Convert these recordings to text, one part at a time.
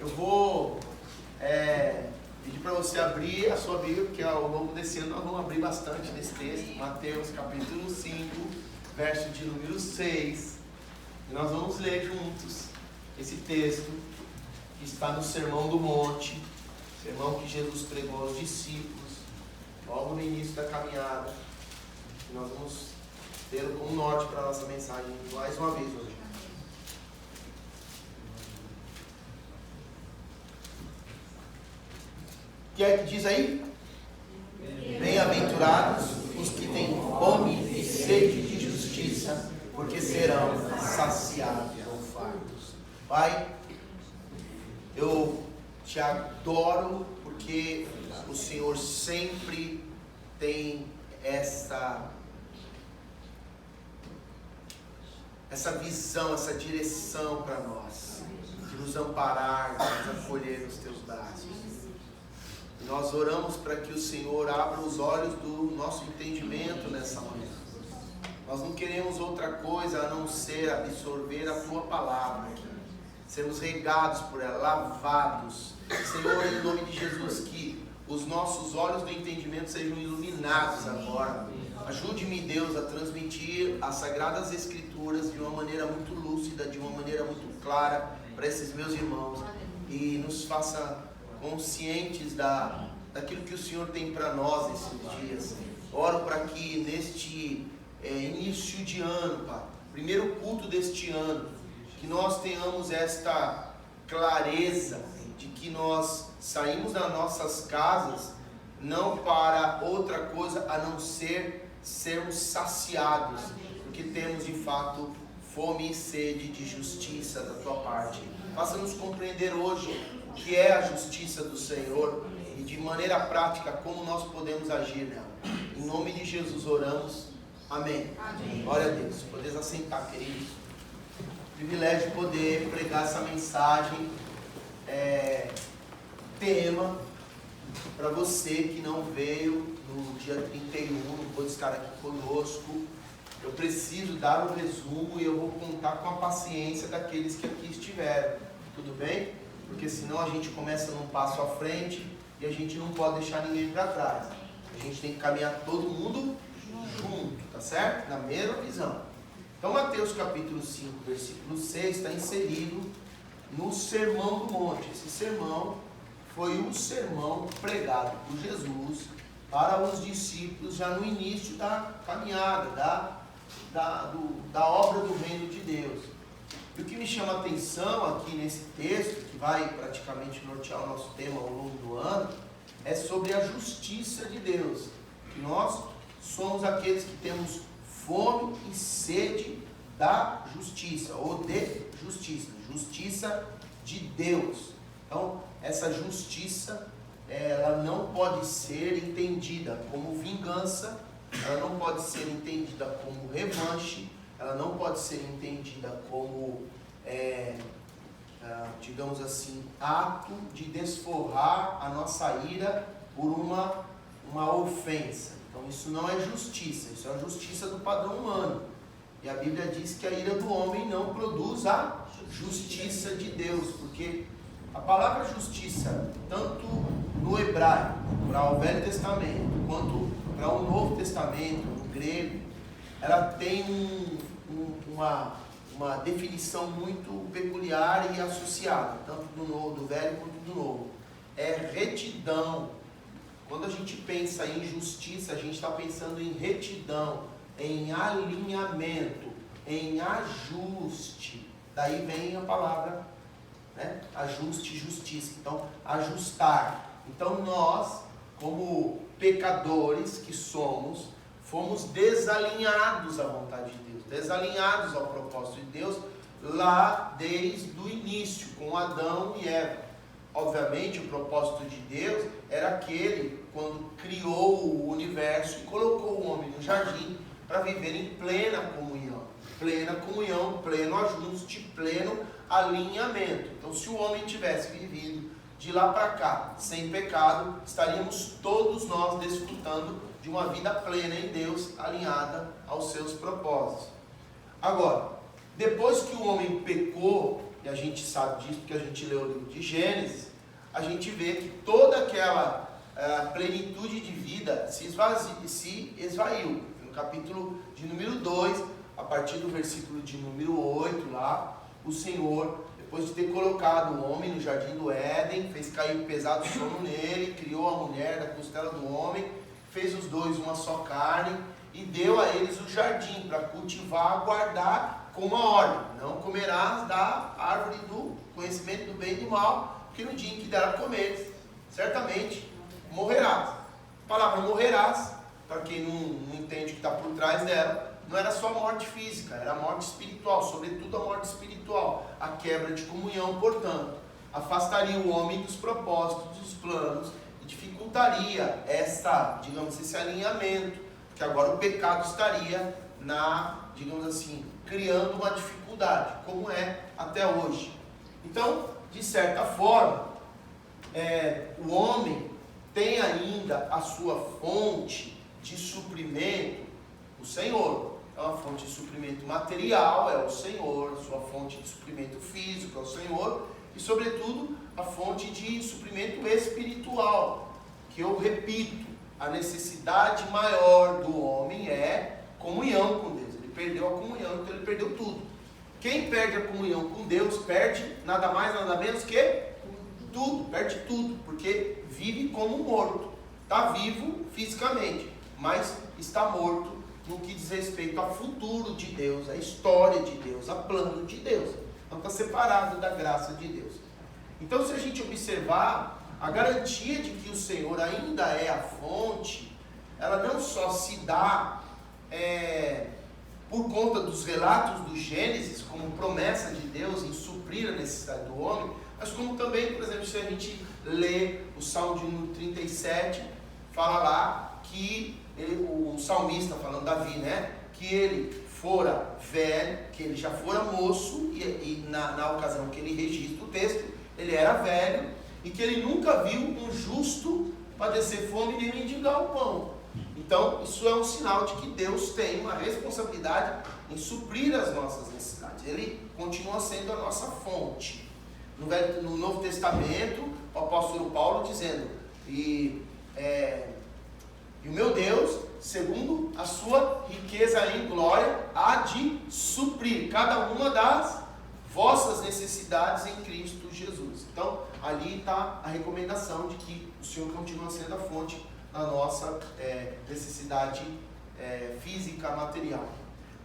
Eu vou pedir para você abrir a sua Bíblia, porque ao longo desse ano nós vamos abrir bastante nesse texto. Mateus capítulo 5, verso de número 6. E nós vamos ler juntos esse texto que está no Sermão do Monte, sermão que Jesus pregou aos discípulos, logo no início da caminhada. E nós vamos tê-lo como norte para a nossa mensagem mais uma vez hoje. O que é que diz aí? Bem-aventurados os que têm fome e sede de justiça, porque serão saciados ou fartos. Pai, eu te adoro porque o Senhor sempre tem essa visão, essa direção para nós, de nos amparar, de nos acolher nos teus braços. E nós oramos para que o Senhor abra os olhos do nosso entendimento nessa manhã. Nós não queremos outra coisa a não ser absorver a tua palavra, sermos regados por ela, lavados. Senhor, em nome de Jesus, que os nossos olhos do entendimento sejam iluminados agora. Ajude-me, Deus, a transmitir as Sagradas Escrituras de uma maneira muito lúcida, de uma maneira muito clara para esses meus irmãos. E nos faça conscientes daquilo que o Senhor tem para nós esses dias. Oro para que neste início de ano, Pai, primeiro culto deste ano, que nós tenhamos esta clareza de que nós saímos das nossas casas não para outra coisa a não ser sermos saciados, porque temos de fato fome e sede de justiça da tua parte. Faça-nos compreender hoje o que é a justiça do Senhor e de maneira prática como nós podemos agir nela. Em nome de Jesus oramos. Amém. Amém. Glória a Deus. Podeis assentar, queridos. Privilégio de poder pregar essa mensagem, tema para você que não veio no dia 31, não pôde estar aqui conosco. Eu preciso dar um resumo e eu vou contar com a paciência daqueles que aqui estiveram. Tudo bem? Porque senão a gente começa num passo à frente e a gente não pode deixar ninguém para trás. A gente tem que caminhar todo mundo junto, tá certo? Na mesma visão. Então Mateus capítulo 5, versículo 6 está inserido no Sermão do Monte. Esse sermão foi um sermão pregado por Jesus para os discípulos já no início da caminhada, da obra do reino de Deus. E o que me chama a atenção aqui nesse texto, que vai praticamente nortear o nosso tema ao longo do ano, é sobre a justiça de Deus. Que nós somos aqueles que temos fome e sede da justiça, ou de justiça, justiça de Deus. Então, essa justiça, ela não pode ser entendida como vingança, ela não pode ser entendida como revanche, ela não pode ser entendida como, digamos assim, ato de desforrar a nossa ira por uma ofensa. Então isso não é justiça, isso é a justiça do padrão humano. E a Bíblia diz que a ira do homem não produz a justiça de Deus, porque a palavra justiça, tanto no hebraico, para o Velho Testamento, quanto para o Novo Testamento, no grego, ela tem uma definição muito peculiar e associada, tanto do Velho quanto do Novo. É retidão. Quando a gente pensa em justiça, a gente está pensando em retidão, em alinhamento, em ajuste. Daí vem a palavra, né? Ajuste e justiça. Então, ajustar. Então nós, como pecadores que somos, fomos desalinhados à vontade de Deus, desalinhados ao propósito de Deus, lá desde o início, com Adão e Eva. Obviamente, o propósito de Deus era aquele, quando criou o universo e colocou o homem no jardim, para viver em plena comunhão, pleno ajuste, pleno alinhamento. Então, se o homem tivesse vivido de lá para cá, sem pecado, estaríamos todos nós desfrutando de uma vida plena em Deus, alinhada aos seus propósitos. Agora, depois que o homem pecou, e a gente sabe disso porque a gente leu o livro de Gênesis, a gente vê que toda aquela plenitude de vida se esvaiu. No capítulo de número 2, a partir do versículo de número 8 lá, o Senhor, depois de ter colocado o homem no jardim do Éden, fez cair um pesado sono nele, criou a mulher da costela do homem, fez os dois uma só carne e deu a eles o jardim para cultivar, guardar com uma ordem: não comerás da árvore do conhecimento do bem e do mal, porque no dia em que dela comeres, certamente morrerás. A palavra morrerás, para quem não entende o que está por trás dela, não era só a morte física, era a morte espiritual, sobretudo a morte espiritual, a quebra de comunhão, portanto, afastaria o homem dos propósitos, dos planos, e dificultaria esse alinhamento, porque agora o pecado estaria digamos assim, criando uma dificuldade, como é até hoje. Então, de certa forma, o homem tem ainda a sua fonte de suprimento, o Senhor. Então, a fonte de suprimento material é o Senhor, a sua fonte de suprimento físico é o Senhor, e sobretudo a fonte de suprimento espiritual, que eu repito, a necessidade maior do homem é comunhão com Deus. Ele perdeu a comunhão, então ele perdeu tudo. Quem perde a comunhão com Deus perde nada mais, nada menos que tudo, perde tudo, porque vive como morto. Está vivo fisicamente, mas está morto no que diz respeito ao futuro de Deus, à história de Deus, a plano de Deus. Então está separado da graça de Deus. Então, se a gente observar, a garantia de que o Senhor ainda é a fonte, ela não só se dá por conta dos relatos do Gênesis, como promessa de Deus em suprir a necessidade do homem, mas como também, por exemplo, se a gente lê o Salmo de número 37, fala lá que o salmista, falando Davi, que ele fora velho, que ele já fora moço, e na ocasião que ele registra o texto, ele era velho, e que ele nunca viu um justo padecer fome nem mendigar o pão. Então, isso é um sinal de que Deus tem uma responsabilidade em suprir as nossas necessidades. Ele continua sendo a nossa fonte. No Novo Testamento, o apóstolo Paulo dizendo: e o meu Deus, segundo a sua riqueza em glória, há de suprir cada uma das vossas necessidades em Cristo Jesus. Então, ali está a recomendação de que o Senhor continua sendo a fonte da nossa necessidade física, material.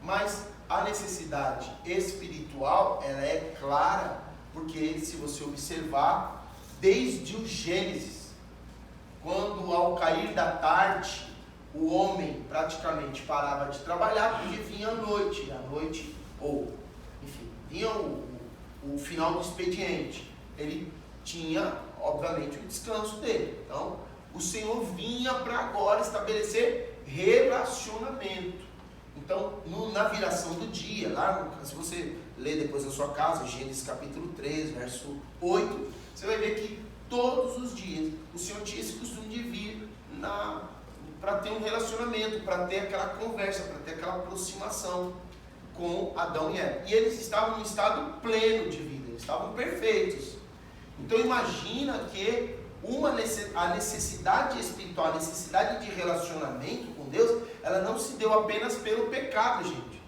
Mas a necessidade espiritual, ela é clara, porque se você observar, desde o Gênesis, quando ao cair da tarde, o homem praticamente parava de trabalhar, porque vinha a noite, vinha o final do expediente. Ele tinha, obviamente, o descanso dele. Então, o Senhor vinha para agora estabelecer relacionamento. Então, na viração do dia, se você ler depois na sua casa, Gênesis capítulo 3, verso 8, você vai ver que todos os dias o Senhor tinha esse costume de vir para ter um relacionamento, para ter aquela conversa, para ter aquela aproximação com Adão e Eva. E eles estavam em estado pleno de vida, eles estavam perfeitos. Então imagina que a necessidade espiritual, a necessidade de relacionamento com Deus, ela não se deu apenas pelo pecado, gente.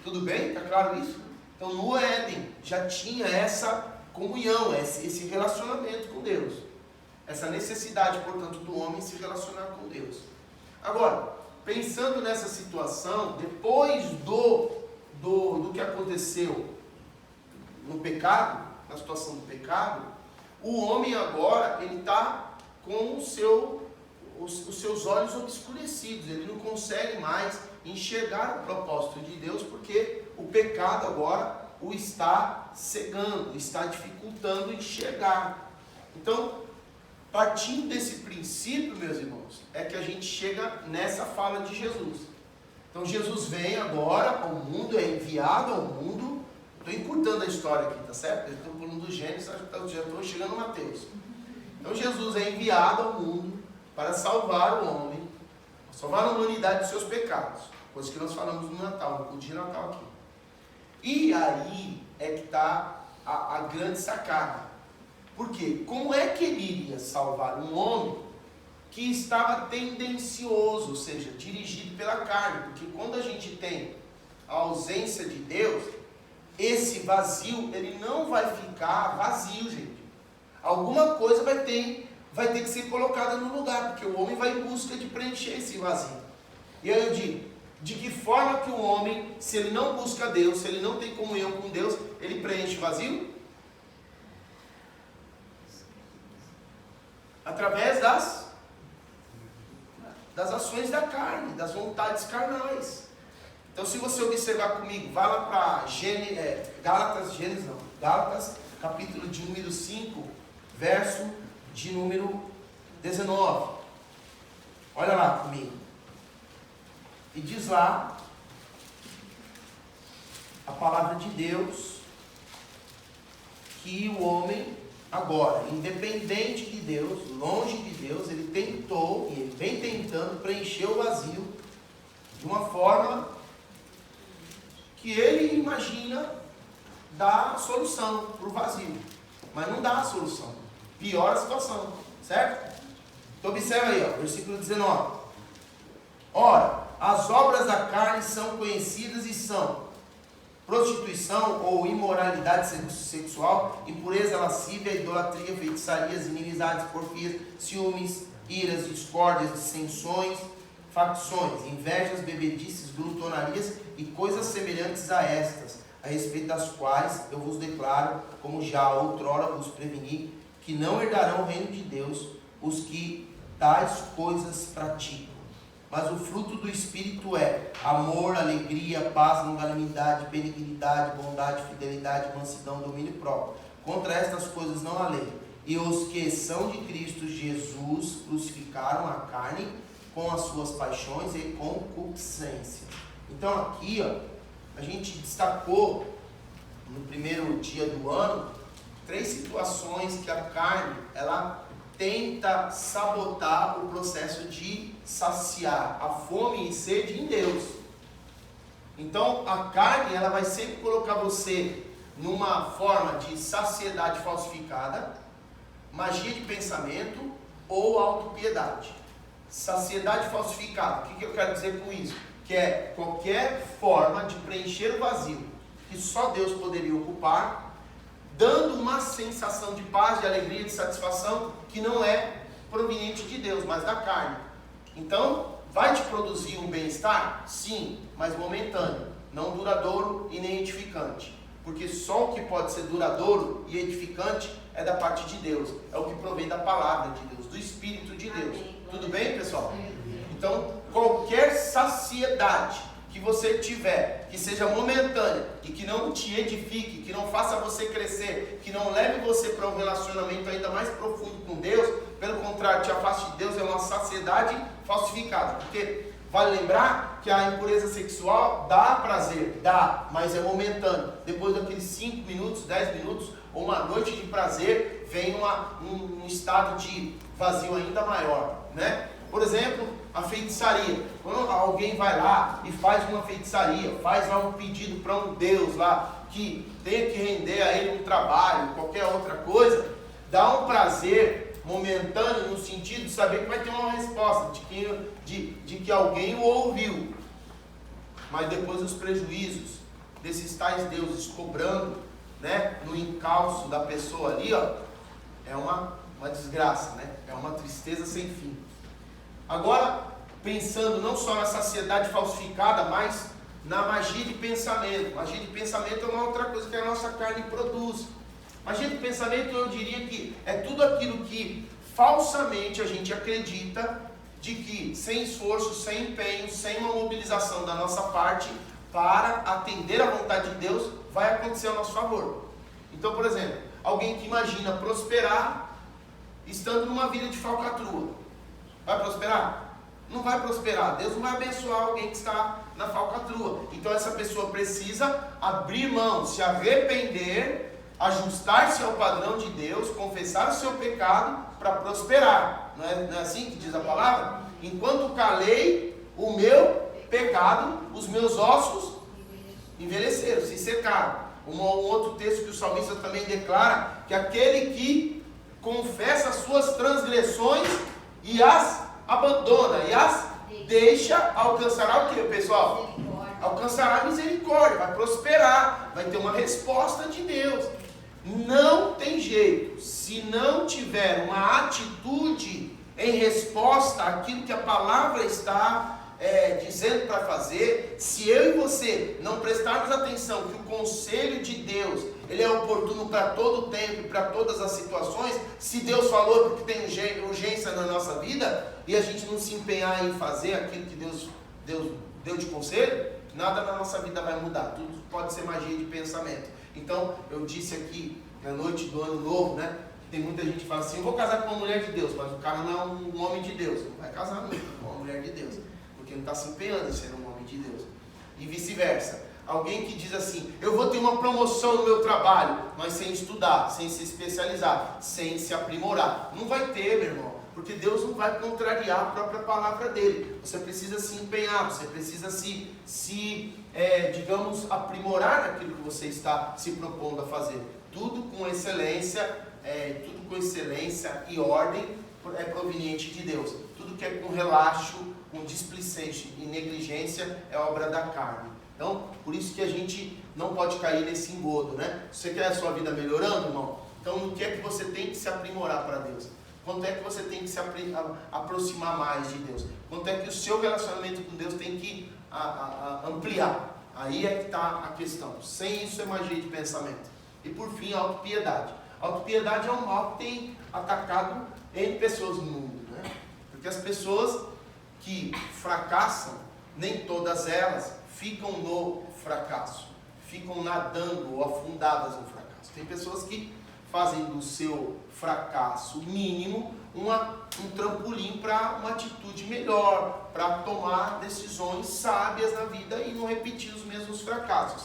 Tudo bem? Está claro isso? Então no Éden já tinha essa comunhão, esse relacionamento com Deus. Essa necessidade, portanto, do homem se relacionar com Deus. Agora, pensando nessa situação, depois do que aconteceu no pecado, na situação do pecado, o homem agora, ele está com os seus olhos obscurecidos, ele não consegue mais enxergar o propósito de Deus, porque o pecado agora o está cegando, está dificultando enxergar. Então, partindo desse princípio, meus irmãos, é que a gente chega nessa fala de Jesus. Então Jesus vem agora ao mundo, é enviado ao mundo. Estou encurtando a história aqui, tá certo? Eu estou pulando do Gênesis, já estou chegando no Mateus. Então Jesus é enviado ao mundo para salvar o homem, salvar a humanidade dos seus pecados, coisa que nós falamos no Natal, no culto de Natal aqui. E aí é que está a grande sacada. Por quê? Como é que ele iria salvar um homem que estava tendencioso, ou seja, dirigido pela carne? Porque quando a gente tem a ausência de Deus, esse vazio, ele não vai ficar vazio, gente. Alguma coisa vai ter que ser colocada no lugar, porque o homem vai em busca de preencher esse vazio. E aí eu digo, de que forma que o homem, se ele não busca Deus, se ele não tem comunhão com Deus, ele preenche o vazio? Através das ações da carne, das vontades carnais. Então, se você observar comigo, vai lá para Gálatas, capítulo de número 5, verso de número 19. Olha lá comigo. E diz lá a palavra de Deus que o homem, agora, independente de Deus, longe de Deus, ele tentou e ele vem tentando preencher o vazio de uma forma que ele imagina dar solução para o vazio, mas não dá a solução, piora a situação, certo? Então observa aí, versículo 19. Ora, as obras da carne são conhecidas e são prostituição ou imoralidade sexual, impureza lascívia, idolatria, feitiçarias, inimizades, porfias, ciúmes, iras, discórdias, dissensões, facções, invejas, bebedices, glutonarias e coisas semelhantes a estas, a respeito das quais eu vos declaro, como já outrora vos preveni, que não herdarão o reino de Deus os que tais coisas praticam. Mas o fruto do Espírito é amor, alegria, paz, longanimidade, benignidade, bondade, fidelidade, mansidão, domínio próprio. Contra estas coisas não há lei. E os que são de Cristo Jesus crucificaram a carne com as suas paixões e concupiscência. Então aqui, a gente destacou no primeiro dia do ano 3 situações que a carne, ela tenta sabotar o processo de saciar a fome e sede em Deus. Então a carne, ela vai sempre colocar você numa forma de saciedade falsificada, magia de pensamento ou autopiedade. Saciedade falsificada, o que eu quero dizer com isso? Que é qualquer forma de preencher o vazio que só Deus poderia ocupar, dando uma sensação de paz, de alegria, de satisfação que não é proveniente de Deus, mas da carne. Então, vai te produzir um bem-estar? Sim, mas momentâneo, não duradouro e nem edificante. Porque só o que pode ser duradouro e edificante é da parte de Deus, é o que provém da palavra de Deus, do Espírito de Deus. Tudo bem, pessoal? Então, qualquer saciedade que você tiver, que seja momentânea e que não te edifique, que não faça você crescer, que não leve você para um relacionamento ainda mais profundo com Deus, pelo contrário, te afaste de Deus, é uma saciedade falsificada. Porque vale lembrar que a impureza sexual dá prazer, dá, mas é momentâneo. Depois daqueles 5 minutos, 10 minutos, ou uma noite de prazer, vem um estado de vazio ainda maior, né? Por exemplo, a feitiçaria. Quando alguém vai lá e faz uma feitiçaria, faz lá um pedido para um Deus lá, que tenha que render a ele um trabalho, qualquer outra coisa, dá um prazer momentâneo no sentido de saber que vai ter uma resposta, de que alguém o ouviu. Mas depois os prejuízos desses tais deuses cobrando, né, no encalço da pessoa ali, é uma desgraça, né? É uma tristeza sem fim. Agora, pensando não só na saciedade falsificada, mas na magia de pensamento. Magia de pensamento é uma outra coisa que a nossa carne produz. Magia de pensamento, eu diria que é tudo aquilo que falsamente a gente acredita de que sem esforço, sem empenho, sem uma mobilização da nossa parte para atender à vontade de Deus, vai acontecer ao nosso favor. Então, por exemplo, alguém que imagina prosperar estando numa vida de falcatrua, vai prosperar? Não vai prosperar. Deus não vai abençoar alguém que está na falcatrua. Então essa pessoa precisa abrir mão, se arrepender, ajustar-se ao padrão de Deus, confessar o seu pecado para prosperar. Não é assim que diz a palavra? Enquanto calei o meu pecado, os meus ossos envelheceram, se secaram. Um outro texto que o salmista também declara, que aquele que confessa as suas transgressões e as abandona, e as deixa, alcançará o que, pessoal? Alcançará misericórdia, vai prosperar, vai ter uma resposta de Deus. Não tem jeito, se não tiver uma atitude em resposta àquilo que a palavra está dizendo para fazer, se eu e você não prestarmos atenção que o conselho de Deus, ele é oportuno para todo o tempo e para todas as situações, se Deus falou porque tem urgência na nossa vida, e a gente não se empenhar em fazer aquilo que Deus deu de conselho, nada na nossa vida vai mudar, tudo pode ser magia de pensamento. Então, eu disse aqui, na noite do ano novo, né? Tem muita gente que fala assim, eu vou casar com uma mulher de Deus, mas o cara não é um homem de Deus. Não vai casar nunca com uma mulher de Deus, porque não está se empenhando em ser um homem de Deus. E vice-versa. Alguém que diz assim, eu vou ter uma promoção no meu trabalho, mas sem estudar, sem se especializar, sem se aprimorar. Não vai ter, meu irmão, porque Deus não vai contrariar a própria palavra dele. Você precisa se empenhar, você precisa digamos, aprimorar naquilo que você está se propondo a fazer. Tudo com excelência e ordem é proveniente de Deus. Tudo que é com relaxo, com displicência e negligência é obra da carne. Então, por isso que a gente não pode cair nesse engodo, né? Você quer a sua vida melhorando, irmão? Então, no que é que você tem que se aprimorar para Deus? Quanto é que você tem que se aproximar mais de Deus? Quanto é que o seu relacionamento com Deus tem que ampliar? Aí é que está a questão. Sem isso é magia de pensamento. E por fim, a autopiedade. A autopiedade é um mal que tem atacado N pessoas no mundo, né? Porque as pessoas que fracassam, nem todas elas ficam no fracasso, ficam nadando ou afundadas no fracasso. Tem pessoas que fazem do seu fracasso mínimo um trampolim para uma atitude melhor, para tomar decisões sábias na vida e não repetir os mesmos fracassos.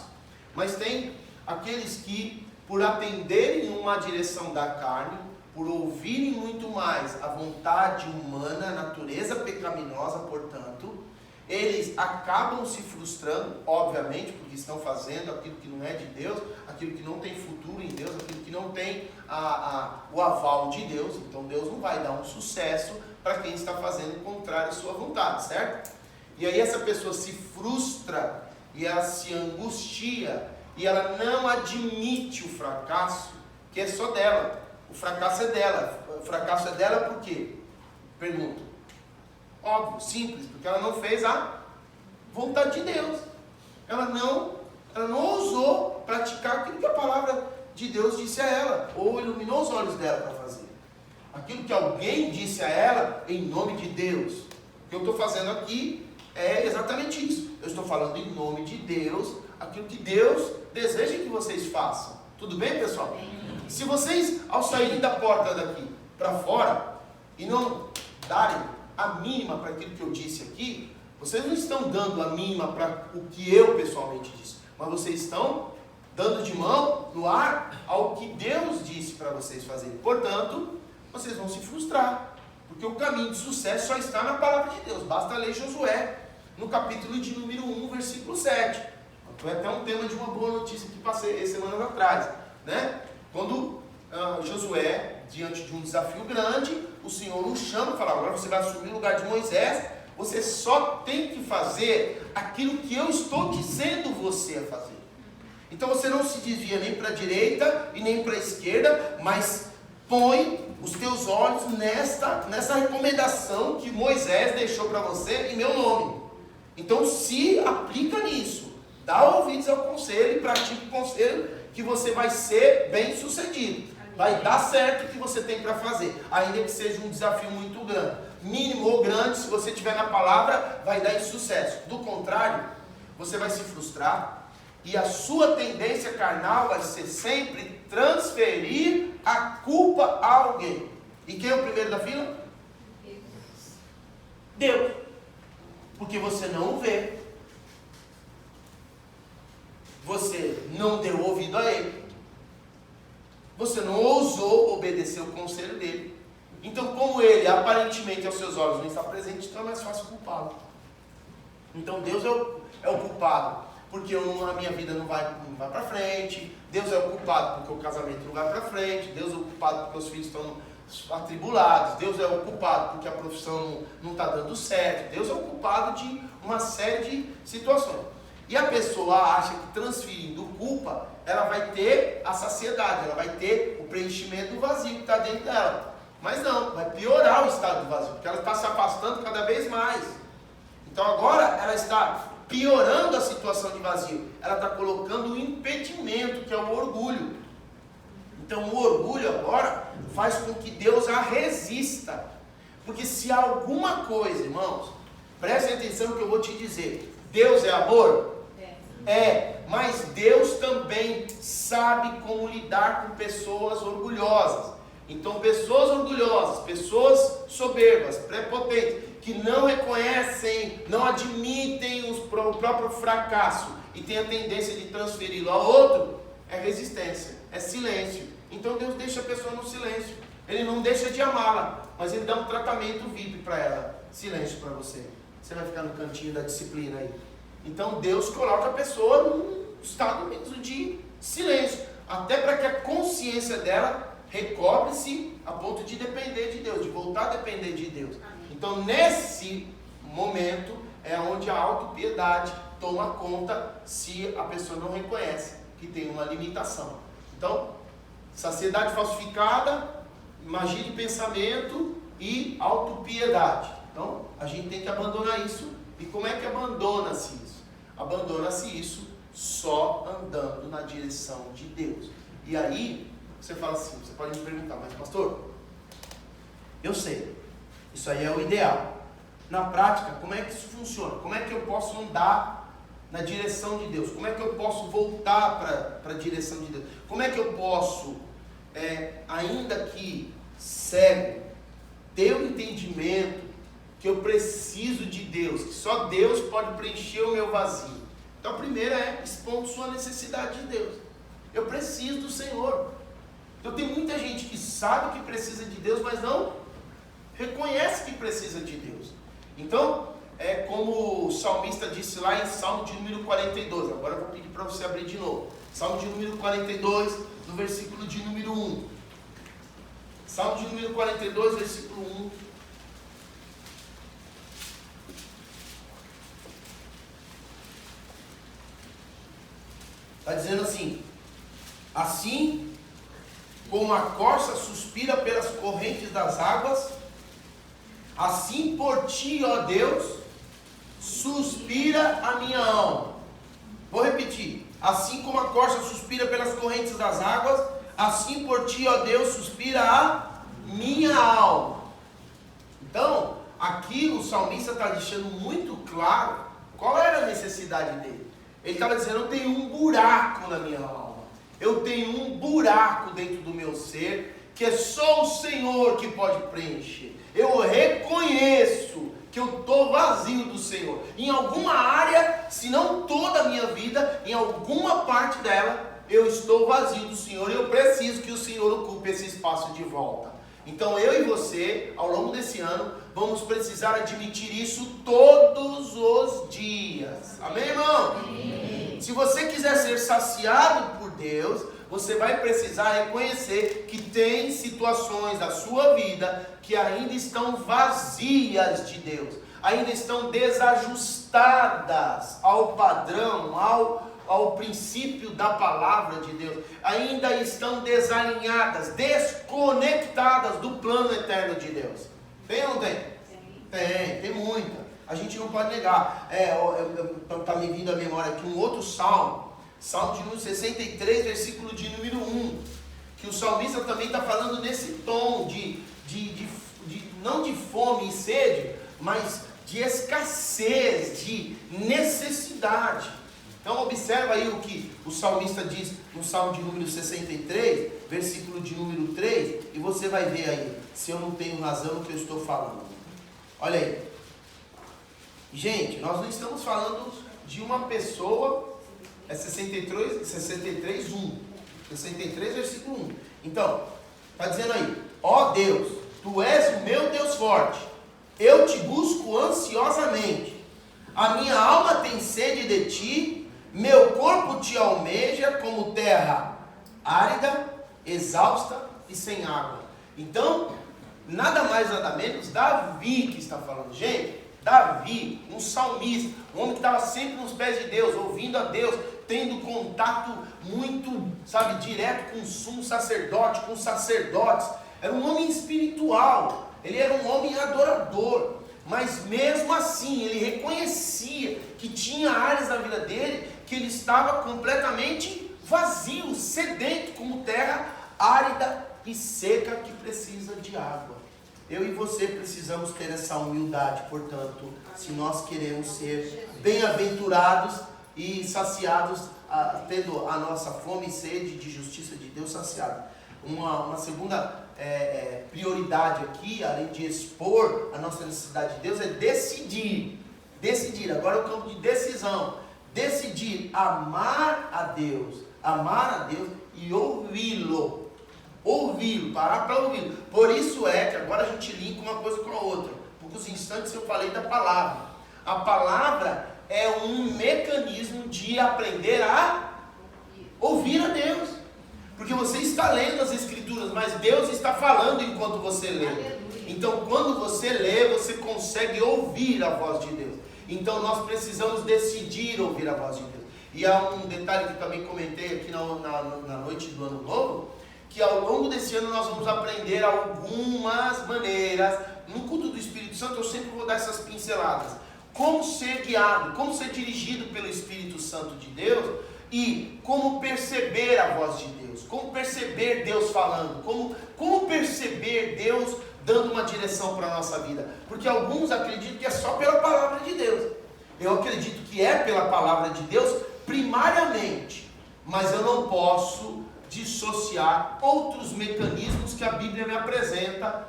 Mas tem aqueles que, por atenderem uma direção da carne, por ouvirem muito mais a vontade humana, a natureza pecaminosa, portanto, eles acabam se frustrando, obviamente, porque estão fazendo aquilo que não é de Deus, aquilo que não tem futuro em Deus, aquilo que não tem o aval de Deus. Então Deus não vai dar um sucesso para quem está fazendo o contrário à sua vontade, certo? E aí essa pessoa se frustra e ela se angustia e ela não admite o fracasso, que é só dela. O fracasso é dela. O fracasso é dela por quê? Pergunto. Óbvio, simples, porque ela não fez a vontade de Deus. Ela não ousou praticar aquilo que a palavra de Deus disse a ela, ou iluminou os olhos dela para fazer. Aquilo que alguém disse a ela em nome de Deus. O que eu estou fazendo aqui é exatamente isso. Eu estou falando em nome de Deus, aquilo que Deus deseja que vocês façam. Tudo bem, pessoal? Se vocês, ao saírem da porta daqui para fora, e não darem a mínima para aquilo que eu disse aqui, vocês não estão dando a mínima para o que eu pessoalmente disse, mas vocês estão dando de mão no ar ao que Deus disse para vocês fazerem. Portanto, vocês vão se frustrar, porque o caminho de sucesso só está na palavra de Deus. Basta ler Josué, no capítulo de número 1, versículo 7. Foi até um tema de uma boa notícia que passei semanas atrás, né? Quando Josué, diante de um desafio grande, o Senhor o chama e fala, agora você vai assumir o lugar de Moisés, você só tem que fazer aquilo que eu estou dizendo você a fazer. Então você não se desvia nem para a direita e nem para a esquerda, mas põe os teus olhos nessa recomendação que Moisés deixou para você em meu nome. Então se aplica nisso, dá ouvidos ao conselho e pratica o conselho, que você vai ser bem sucedido. Vai dar certo o que você tem para fazer, ainda que seja um desafio muito grande. Mínimo ou grande, se você tiver na palavra, vai dar em sucesso. Do contrário, você vai se frustrar e a sua tendência carnal vai ser sempre transferir a culpa a alguém. E quem é o primeiro da fila? Deus. Porque você não o vê. Você não deu ouvido a ele. Você não ousou obedecer o conselho dele. Então, como ele, aparentemente, aos seus olhos não está presente, então é mais fácil culpá-lo. Então, Deus é o culpado. porque a minha vida não vai para frente. Deus é o culpado porque o casamento não vai para frente. Deus é o culpado porque os filhos estão atribulados. Deus é o culpado porque a profissão não está dando certo. Deus é o culpado de uma série de situações. E a pessoa acha que transferindo culpa, ela vai ter a saciedade, ela vai ter o preenchimento do vazio que está dentro dela. Mas não, vai piorar o estado do vazio, porque ela está se afastando cada vez mais. Então agora ela está piorando a situação de vazio. Ela está colocando um impedimento, que é o orgulho. Então o orgulho agora faz com que Deus a resista. Porque se alguma coisa, irmãos, prestem atenção no que eu vou te dizer. Deus é amor? Mas Deus também sabe como lidar com pessoas orgulhosas. Então pessoas orgulhosas, pessoas soberbas, prepotentes, que não reconhecem, não admitem o próprio fracasso e tem a tendência de transferi-lo ao outro, é resistência, é silêncio. Então Deus deixa a pessoa no silêncio. Ele não deixa de amá-la, mas Ele dá um tratamento VIP para ela. Silêncio para você. Você vai ficar no cantinho da disciplina aí. Então Deus coloca a pessoa num estado mesmo de silêncio, até para que a consciência dela recobre-se a ponto de depender de Deus, de voltar a depender de Deus. Então nesse momento é onde a autopiedade toma conta, se a pessoa não reconhece que tem uma limitação. Então, saciedade falsificada, magia de pensamento e autopiedade. Então a gente tem que abandonar isso. E como é que abandona-se isso? Abandona-se isso só andando na direção de Deus. E aí, você fala assim, você pode me perguntar, mas pastor, eu sei, isso aí é o ideal. Na prática, como é que isso funciona? Como é que eu posso andar na direção de Deus? Como é que eu posso voltar para a direção de Deus? Como é que eu posso, ainda que cego, ter o entendimento que eu preciso de Deus, que só Deus pode preencher o meu vazio? Então, primeiro é expondo sua necessidade de Deus. Eu preciso do Senhor. Então, tem muita gente que sabe que precisa de Deus, mas não reconhece que precisa de Deus. Então, é como o salmista disse lá em Salmo de número 42. Agora eu vou pedir para você abrir de novo. Salmo de número 42, no versículo de número 1. Salmo de número 42, versículo 1. Está dizendo assim: assim como a corça suspira pelas correntes das águas, assim por ti, ó Deus, suspira a minha alma. Vou repetir. Assim como a corça suspira pelas correntes das águas, assim por ti, ó Deus, suspira a minha alma. Então, aqui o salmista está deixando muito claro qual era a necessidade dele. Ele estava dizendo: eu tenho um buraco na minha alma. Eu tenho um buraco dentro do meu ser, que é só o Senhor que pode preencher. Eu reconheço que eu estou vazio do Senhor. Em alguma área, se não toda a minha vida, em alguma parte dela, eu estou vazio do Senhor. E eu preciso que o Senhor ocupe esse espaço de volta. Então eu e você, ao longo desse ano, vamos precisar admitir isso todos os dias. Amém, irmão? Amém. Se você quiser ser saciado por Deus, você vai precisar reconhecer que tem situações da sua vida que ainda estão vazias de Deus, ainda estão desajustadas ao padrão, ao princípio da palavra de Deus, ainda estão desalinhadas, desconectadas do plano eterno de Deus. Tem ou não tem? Tem muita. A gente não pode negar. Está me vindo à memória aqui um outro salmo, Salmo de número 63, versículo de número 1, que o salmista também está falando nesse tom não de fome e sede, mas de escassez, de necessidade. Então observa aí o que o salmista diz no Salmo de número 63, versículo de número 3, e você vai ver aí se eu não tenho razão no que eu estou falando. Olha aí. Gente, nós não estamos falando de uma pessoa. É 63, 1. 63, versículo 1. Então, está dizendo aí: ó Deus, tu és o meu Deus forte, eu te busco ansiosamente, a minha alma tem sede de ti, Meu corpo te almeja como terra árida, exausta e sem água. Então, nada mais, nada menos, Davi que está falando. Gente, Davi, um salmista, um homem que estava sempre nos pés de Deus, ouvindo a Deus, tendo contato muito, direto com o sumo sacerdote, com os sacerdotes. Era um homem espiritual, ele era um homem adorador. Mas mesmo assim, ele reconhecia que tinha áreas da vida dele que ele estava completamente vazio, sedento, como terra árida e seca que precisa de água. Eu e você precisamos ter essa humildade, portanto, se nós queremos ser bem-aventurados e saciados, tendo a nossa fome e sede de justiça de Deus saciada. Uma segunda prioridade aqui, além de expor a nossa necessidade de Deus, é decidir. Agora é o campo de decisão. Decidir amar a Deus e ouvi-lo, parar para ouvi-lo. Por isso é que agora a gente linka uma coisa com a outra. Poucos instantes eu falei da palavra. A palavra é um mecanismo de aprender a ouvir a Deus. Porque você está lendo as Escrituras, mas Deus está falando enquanto você lê. Então, quando você lê, você consegue ouvir a voz de Deus. Então, nós precisamos decidir ouvir a voz de Deus. E há um detalhe que eu também comentei aqui na noite do Ano Novo, que ao longo desse ano nós vamos aprender algumas maneiras. No culto do Espírito Santo eu sempre vou dar essas pinceladas. Como ser guiado, como ser dirigido pelo Espírito Santo de Deus e como perceber a voz de Deus, como perceber Deus falando, como perceber Deus dando uma direção para a nossa vida. Porque alguns acreditam que é só pela palavra de Deus. Eu acredito que é pela palavra de Deus primariamente, mas eu não posso dissociar outros mecanismos que a Bíblia me apresenta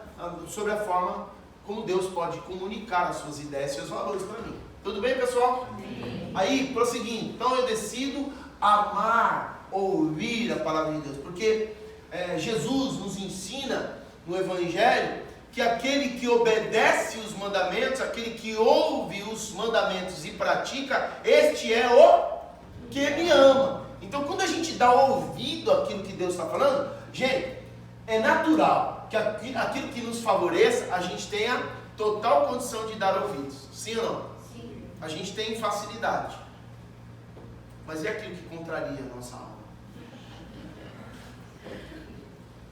sobre a forma como Deus pode comunicar as suas ideias e seus valores para mim. Tudo bem, pessoal? Amém. Aí, prosseguindo, então eu decido amar, ouvir a palavra de Deus, porque Jesus nos ensina no Evangelho que aquele que obedece os mandamentos, aquele que ouve os mandamentos e pratica, este é o que me ama. Então, quando a gente dá ouvido àquilo que Deus está falando, gente, é natural que aquilo que nos favoreça, a gente tenha total condição de dar ouvidos. Sim ou não? Sim. A gente tem facilidade. Mas é aquilo que contraria a nossa alma.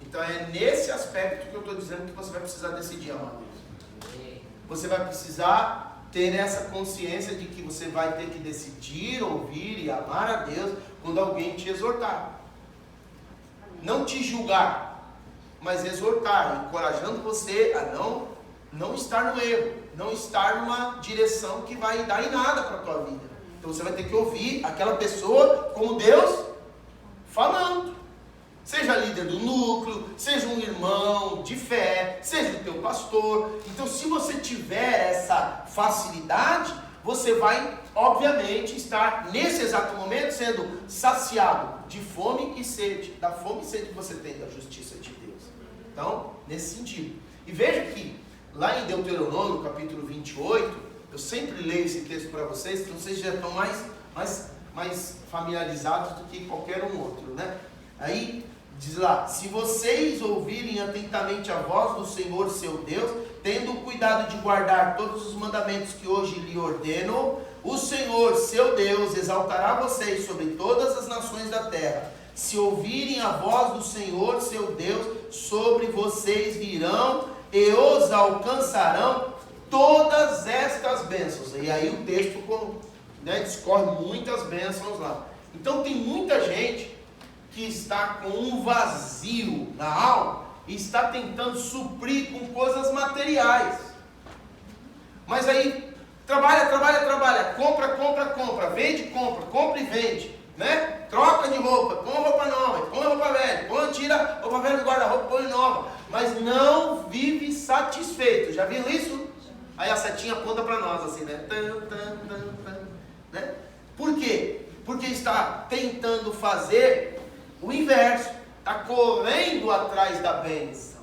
Então, é nesse aspecto que eu estou dizendo que você vai precisar decidir, amados. Você vai precisar ter essa consciência de que você vai ter que decidir, ouvir e amar a Deus quando alguém te exortar. Não te julgar, mas exortar, encorajando você a não estar no erro, não estar numa direção que vai dar em nada para a tua vida. Então você vai ter que ouvir aquela pessoa como Deus falando. Seja líder do núcleo, seja um irmão de fé, seja o teu pastor. Então, se você tiver essa facilidade, você vai, obviamente, estar nesse exato momento sendo saciado de fome e sede, da fome e sede que você tem da justiça de Deus. Então, nesse sentido. E veja que, lá em Deuteronômio, capítulo 28, eu sempre leio esse texto para vocês, então vocês já estão mais familiarizados do que qualquer um outro, né? Aí, diz lá, se vocês ouvirem atentamente a voz do Senhor seu Deus, tendo cuidado de guardar todos os mandamentos que hoje lhe ordeno, o Senhor seu Deus exaltará vocês sobre todas as nações da terra. Se ouvirem a voz do Senhor seu Deus, sobre vocês virão e os alcançarão todas estas bênçãos. E aí o texto discorre muitas bênçãos lá. Então tem muita gente que está com um vazio na alma e está tentando suprir com coisas materiais. Mas aí trabalha, compra, vende, compra e vende, né? Troca de roupa, põe roupa nova, põe roupa velha, tira roupa velha do guarda-roupa, põe nova, mas não vive satisfeito. Já viu isso? Aí a setinha aponta para nós assim, né? Né? Por quê? Porque está tentando fazer o inverso, está correndo atrás da bênção,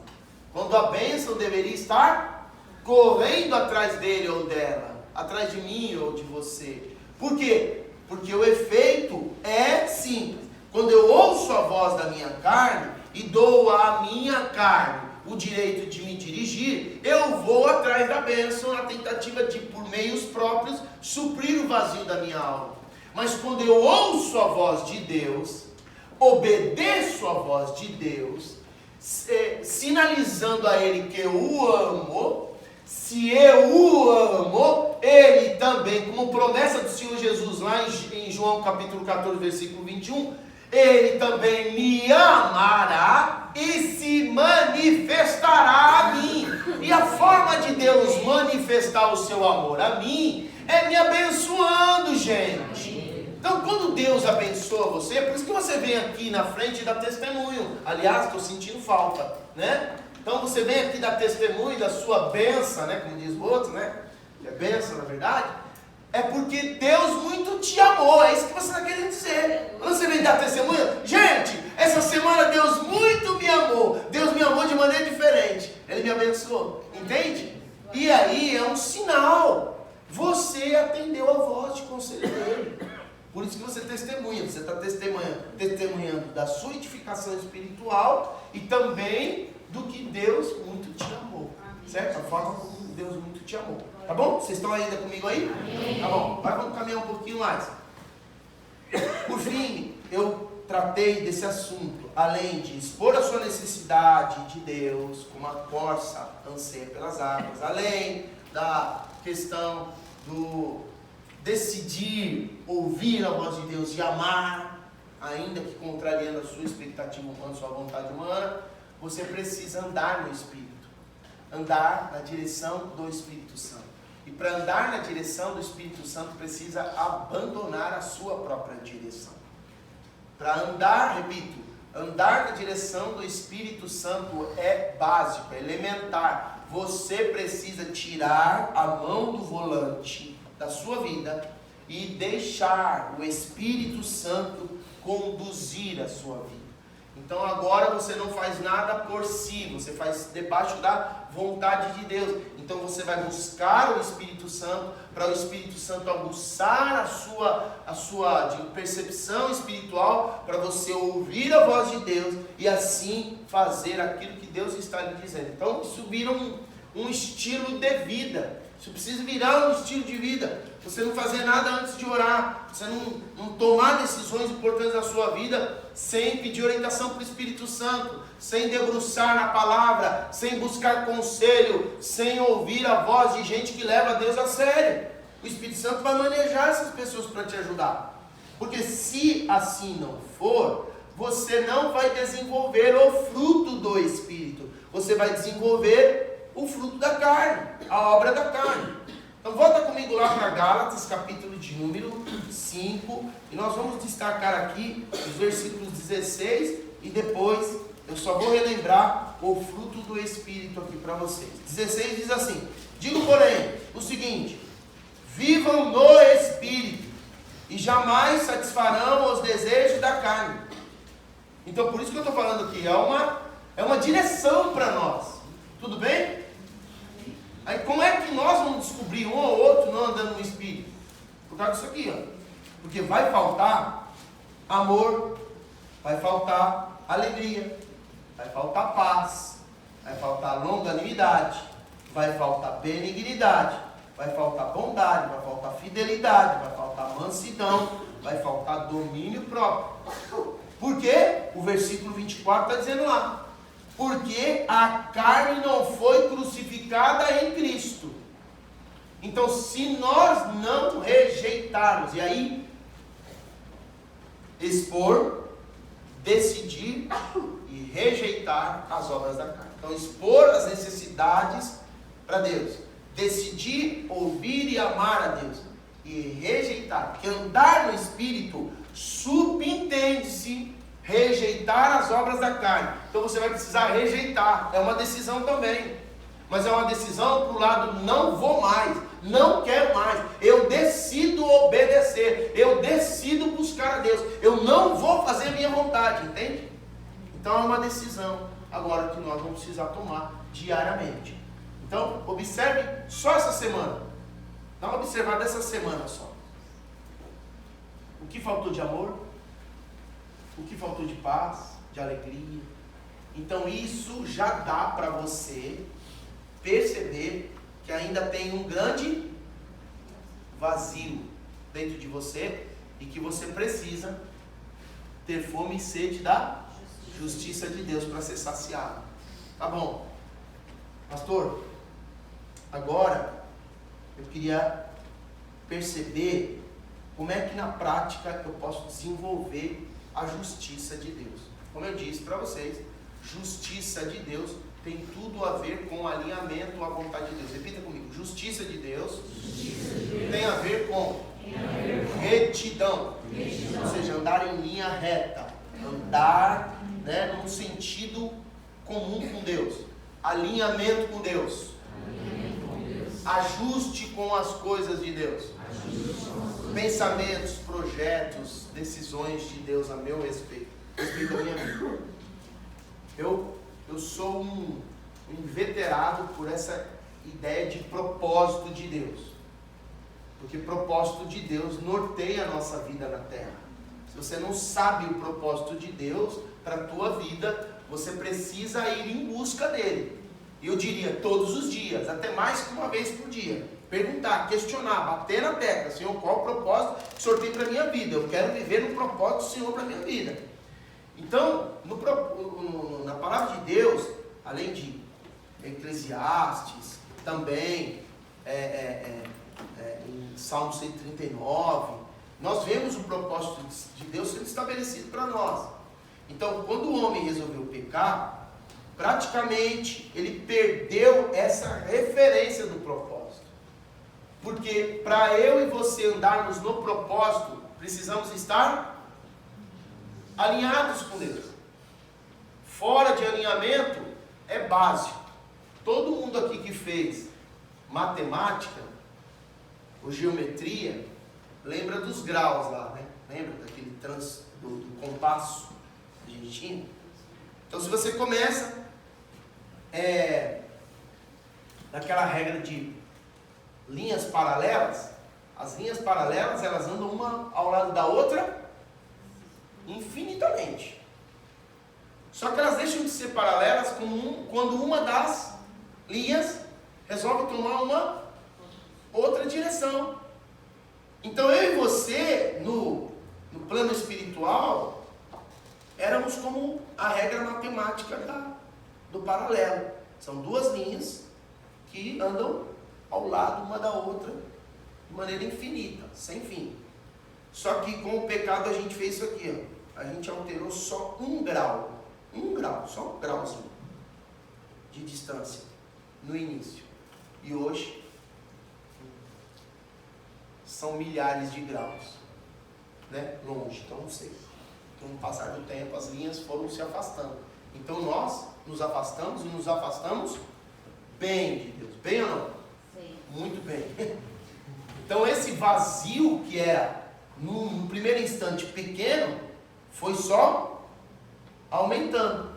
quando a bênção deveria estar correndo atrás dele ou dela, atrás de mim ou de você. Por quê? Porque o efeito é simples. Quando eu ouço a voz da minha carne e dou à minha carne o direito de me dirigir, eu vou atrás da bênção na tentativa de, por meios próprios, suprir o vazio da minha alma. Mas quando eu ouço a voz de Deus, obedeço a voz de Deus, sinalizando a Ele que eu o amo, se eu o amo, Ele também, como promessa do Senhor Jesus lá em João capítulo 14, versículo 21, Ele também me amará e se manifestará a mim. E a forma de Deus manifestar o seu amor a mim é me abençoando, gente. Então, quando Deus abençoa você, por isso que você vem aqui na frente e dá testemunho. Aliás, estou sentindo falta, né? Então, você vem aqui dar testemunho da sua bênção, né? Como diz o outro, né? É bênção, na verdade. É porque Deus muito te amou. É isso que você está querendo dizer. Quando você vem dar testemunho, gente, essa semana Deus muito me amou. Deus me amou de maneira diferente. Ele me abençoou. Entende? E aí é um sinal. Você atendeu a voz de conselho dele. Por isso que você testemunha. Você está testemunhando da sua edificação espiritual e também do que Deus muito te amou. Certo? A forma como Deus muito te amou. Tá bom? Vocês estão ainda comigo aí? Amém. Tá bom. Agora vamos caminhar um pouquinho mais. Por fim, eu tratei desse assunto, além de expor a sua necessidade de Deus, como a corça anseia pelas águas, além da questão do decidir ouvir a voz de Deus e amar, ainda que contrariando a sua expectativa humana, sua vontade humana, você precisa andar no Espírito, andar na direção do Espírito Santo. E para andar na direção do Espírito Santo, precisa abandonar a sua própria direção. Para andar, repito, andar na direção do Espírito Santo é básico, é elementar. Você precisa tirar a mão do volante da sua vida e deixar o Espírito Santo conduzir a sua vida. Então agora você não faz nada por si, você faz debaixo da vontade de Deus. Então você vai buscar o Espírito Santo, para o Espírito Santo aguçar a sua percepção espiritual, para você ouvir a voz de Deus e assim fazer aquilo que Deus está lhe dizendo. Então isso vira um estilo de vida. Isso precisa virar um estilo de vida. Você não fazer nada antes de orar. Você não tomar decisões importantes da sua vida sem pedir orientação para o Espírito Santo, sem debruçar na palavra, sem buscar conselho, sem ouvir a voz de gente que leva a Deus a sério. O Espírito Santo vai manejar essas pessoas para te ajudar. Porque se assim não for, você não vai desenvolver o fruto do Espírito. Você vai desenvolver o fruto da carne, a obra da carne. Então volta comigo lá para Gálatas, capítulo de número 5, e nós vamos destacar aqui os versículos 16 e depois eu só vou relembrar o fruto do Espírito aqui para vocês. 16 diz assim: digo, porém, o seguinte: vivam no Espírito e jamais satisfarão os desejos da carne. Então por isso que eu estou falando aqui, é uma direção para nós. Tudo bem? Aí como é que nós vamos descobrir um ou outro não andando no Espírito? Por causa disso aqui, ó. Porque vai faltar amor, vai faltar alegria, vai faltar paz, vai faltar longanimidade, vai faltar benignidade, vai faltar bondade, vai faltar fidelidade, vai faltar mansidão, vai faltar domínio próprio. Por quê? O versículo 24 está dizendo lá: porque a carne não foi crucificada em Cristo. Então, se nós não rejeitarmos, e aí, expor, decidir e rejeitar as obras da carne. Então, expor as necessidades para Deus, decidir, ouvir e amar a Deus, e rejeitar, porque andar no Espírito subentende-se rejeitar as obras da carne. Então você vai precisar rejeitar, é uma decisão também, mas é uma decisão para o lado não vou mais, não quero mais, eu decido obedecer, eu decido buscar a Deus, eu não vou fazer a minha vontade, entende? Então é uma decisão agora que nós vamos precisar tomar diariamente. Então observe só essa semana, dá uma observada essa semana só. O que faltou de amor? O que faltou de paz, de alegria? Então isso já dá para você perceber que ainda tem um grande vazio dentro de você e que você precisa ter fome e sede da justiça de Deus para ser saciado. Tá bom, pastor, agora eu queria perceber como é que na prática eu posso desenvolver a justiça de Deus. Como eu disse para vocês, justiça de Deus tem tudo a ver com alinhamento à vontade de Deus. Repita comigo, justiça de Deus, tem a ver com retidão. Ou seja, andar em linha reta, andar, num sentido comum com Deus, alinhamento com Deus, ajuste com as coisas de Deus, pensamentos, projetos, decisões de Deus a meu respeito, respeito à minha vida. Eu sou um inveterado por essa ideia de propósito de Deus, porque propósito de Deus norteia a nossa vida na terra. Se você não sabe o propósito de Deus para a tua vida, você precisa ir em busca dele. Eu diria todos os dias, até mais que uma vez por dia. Perguntar, questionar, bater na tecla: Senhor, qual o propósito que o Senhor tem para a minha vida? Eu quero viver no propósito do Senhor para a minha vida. Então, na palavra de Deus, além de Eclesiastes, também em Salmo 139, nós vemos o propósito de Deus sendo estabelecido para nós. Então, quando o homem resolveu pecar, praticamente ele perdeu essa referência do propósito. Porque para eu e você andarmos no propósito, precisamos estar alinhados com Deus. Fora de alinhamento é básico. Todo mundo aqui que fez matemática ou geometria lembra dos graus lá, né? Lembra daquele do compasso argentino? Então, se você começa naquela regra de linhas paralelas, as linhas paralelas elas andam uma ao lado da outra infinitamente. Só que elas deixam de ser paralelas quando uma das linhas resolve tomar uma outra direção. Então eu e você, no plano espiritual, éramos como a regra matemática do paralelo. São duas linhas que andam ao lado uma da outra de maneira infinita, sem fim. Só que com o pecado a gente fez isso aqui, ó. A gente alterou só um grau, só um grauzinho de distância no início. E hoje são milhares de graus, né? Longe, então não sei. Com o passar do tempo as linhas foram se afastando. Então nós nos afastamos e nos afastamos bem de Deus. Bem ou não? Sim. Muito bem. Então esse vazio que era no primeiro instante pequeno, foi só aumentando.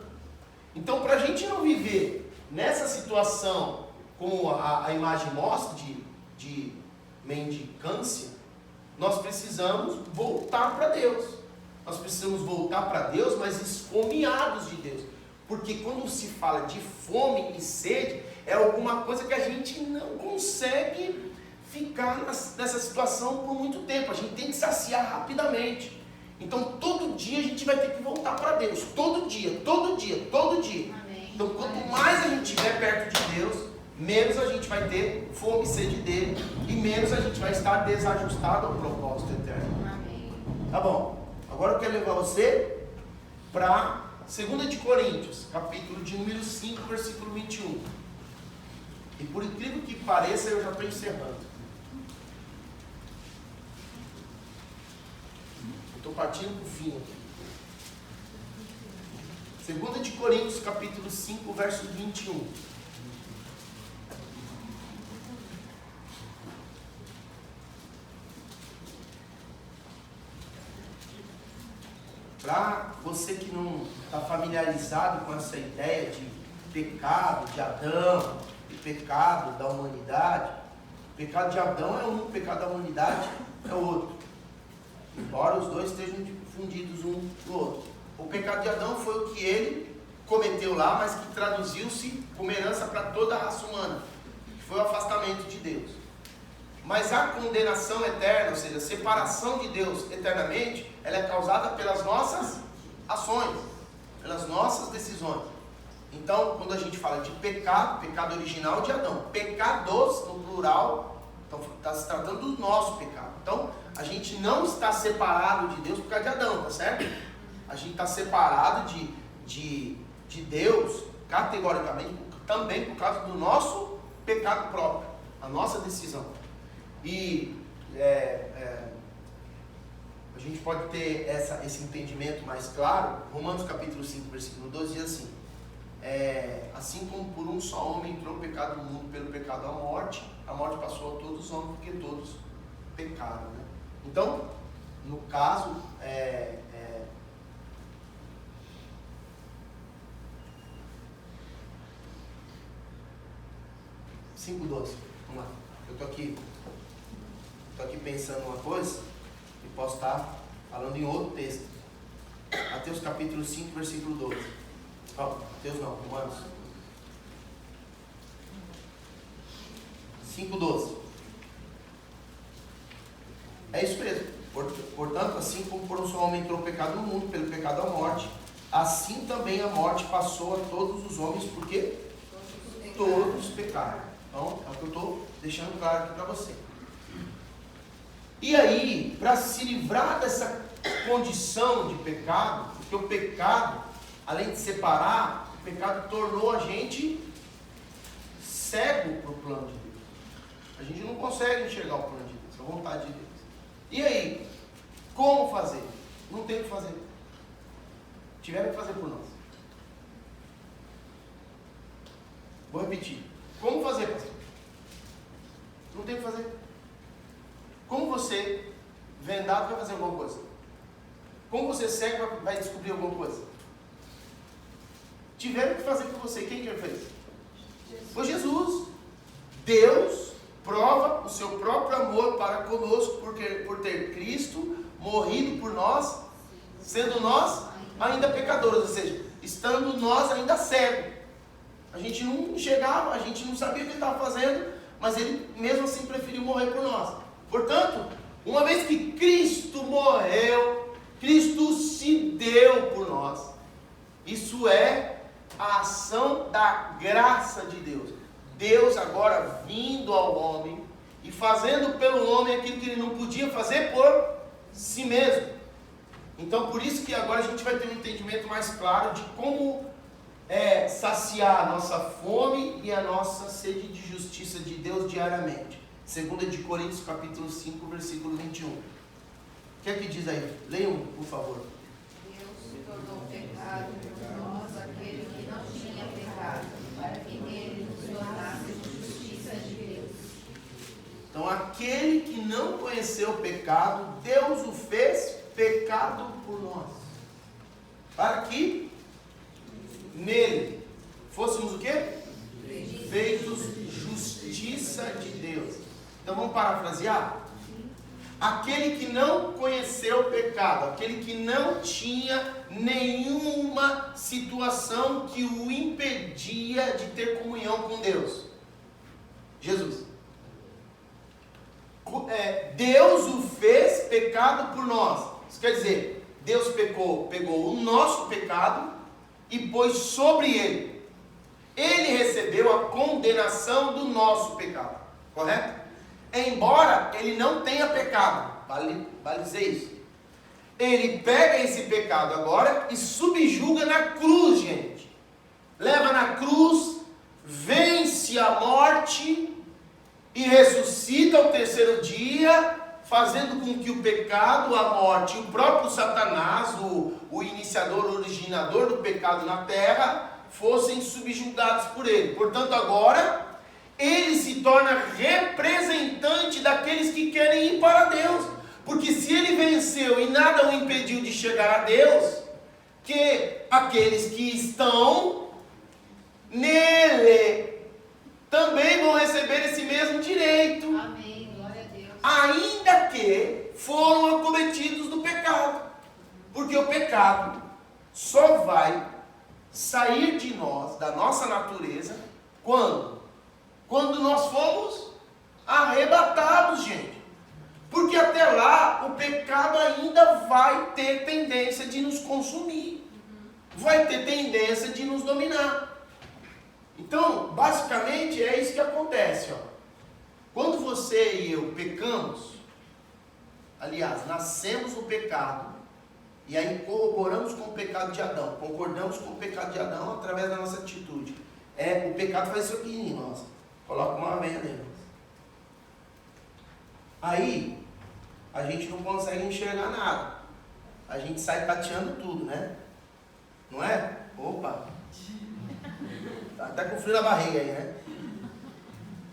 Então, para a gente não viver nessa situação, como a imagem mostra, de mendicância, nós precisamos voltar para Deus. Nós precisamos voltar para Deus, mas esfomeados de Deus. Porque quando se fala de fome e sede, é alguma coisa que a gente não consegue ficar nessa situação por muito tempo. A gente tem que saciar rapidamente. Então todo dia a gente vai ter que voltar para Deus. Todo dia. Amém. Então quanto mais a gente estiver perto de Deus, menos a gente vai ter fome e sede dele, e menos a gente vai estar desajustado ao propósito eterno. Amém. Tá bom. Agora eu quero levar você para 2 de Coríntios, capítulo de número 5, versículo 21. E por incrível que pareça, eu já estou encerrando. Estou partindo para o fim aqui. 2 de Coríntios, capítulo 5, verso 21. Para você que não está familiarizado com essa ideia de pecado de Adão e pecado da humanidade, o pecado de Adão é um, o pecado da humanidade é outro. embora os dois estejam fundidos um no outro. O pecado de Adão foi o que ele cometeu lá, mas que traduziu-se como herança para toda a raça humana, que foi o afastamento de Deus. Mas a condenação eterna, ou seja, a separação de Deus eternamente, ela é causada pelas nossas ações, pelas nossas decisões. Então, quando a gente fala de pecado, pecado original de Adão, pecados no plural, então está se tratando do nosso pecado. Então, a gente não está separado de Deus por causa de Adão, tá certo? A gente está separado de Deus, categoricamente, também por causa do nosso pecado próprio, a nossa decisão. E a gente pode ter esse entendimento mais claro. Romanos capítulo 5, versículo 12 diz assim: assim como por um só homem entrou o pecado no mundo, pelo pecado a morte passou a todos os homens, porque todos pecaram, né? Então, no caso, 5:12, vamos lá. Eu estou aqui pensando uma coisa e posso estar falando em outro texto. Mateus capítulo 5, versículo 12. Mateus não, Romanos 5:12. É isso mesmo. Portanto, assim como por um só homem entrou o pecado no mundo, pelo pecado a morte, assim também a morte passou a todos os homens, porque todos pecaram. Então, é o que eu estou deixando claro aqui para você. E aí, para se livrar dessa condição de pecado, porque o pecado, além de separar, o pecado tornou a gente cego para o plano de Deus. A gente não consegue enxergar o plano de Deus, a vontade de Deus. E aí, como fazer? Não tem o que fazer. Tiveram que fazer por nós. Vou repetir. Como fazer, pastor? Não tem o que fazer. Como você, vendado, vai fazer alguma coisa? Como você cego vai descobrir alguma coisa? Tiveram que fazer por você. Quem que fez? Foi Jesus. Deus prova o seu próprio amor para conosco por ter Cristo morrido por nós, sendo nós ainda pecadores, ou seja, estando nós ainda cegos. A gente não enxergava, a gente não sabia o que ele estava fazendo, mas ele mesmo assim preferiu morrer por nós. Portanto, uma vez que Cristo morreu, Cristo se deu por nós. Isso é a ação da graça de Deus. Deus agora vindo ao homem e fazendo pelo homem aquilo que ele não podia fazer por si mesmo. Então, por isso que agora a gente vai ter um entendimento mais claro de como saciar a nossa fome e a nossa sede de justiça de Deus diariamente. 2 de Coríntios capítulo 5, versículo 21. O que é que diz aí? Leiam, por favor. Deus se tornou pecado por nós, aquele que não tinha pecado, para que nele nos tornasse justiça de Deus. Então, aquele que não conheceu o pecado, Deus o fez pecado por nós, para que nele fôssemos o quê? Feitos justiça de Deus. Então vamos parafrasear? Aquele que não conheceu o pecado, aquele que não tinha nenhuma situação que o impedia de ter comunhão com Deus. Jesus. Deus o fez pecado por nós. Isso quer dizer, Deus pegou o nosso pecado e pôs sobre ele. Ele recebeu a condenação do nosso pecado. Correto? Embora ele não tenha pecado. Vale dizer isso. Ele pega esse pecado agora e subjuga na cruz, gente. Leva na cruz, vence a morte e ressuscita ao terceiro dia, fazendo com que o pecado, a morte, o próprio Satanás, o iniciador, o originador do pecado na terra, fossem subjugados por ele. Portanto, agora, ele se torna representante daqueles que querem ir para Deus. Porque se ele venceu e nada o impediu de chegar a Deus, que aqueles que estão nele também vão receber esse mesmo direito. Amém, glória a Deus. Ainda que foram acometidos o pecado só vai sair de nós, da nossa natureza, quando? Quando nós fomos arrebatados, gente. Porque até lá o pecado ainda vai ter tendência de nos consumir. Vai ter tendência de nos dominar. Então, basicamente é isso que acontece, ó. Quando você e eu pecamos, aliás, nascemos no pecado, e aí corroboramos com o pecado de Adão, concordamos com o pecado de Adão através da nossa atitude. O pecado faz isso aqui em nós. Coloca uma aveia nele. Aí, a gente não consegue enxergar nada. A gente sai tateando tudo, né? Não é? Opa! Tá até com frio na barriga aí, né?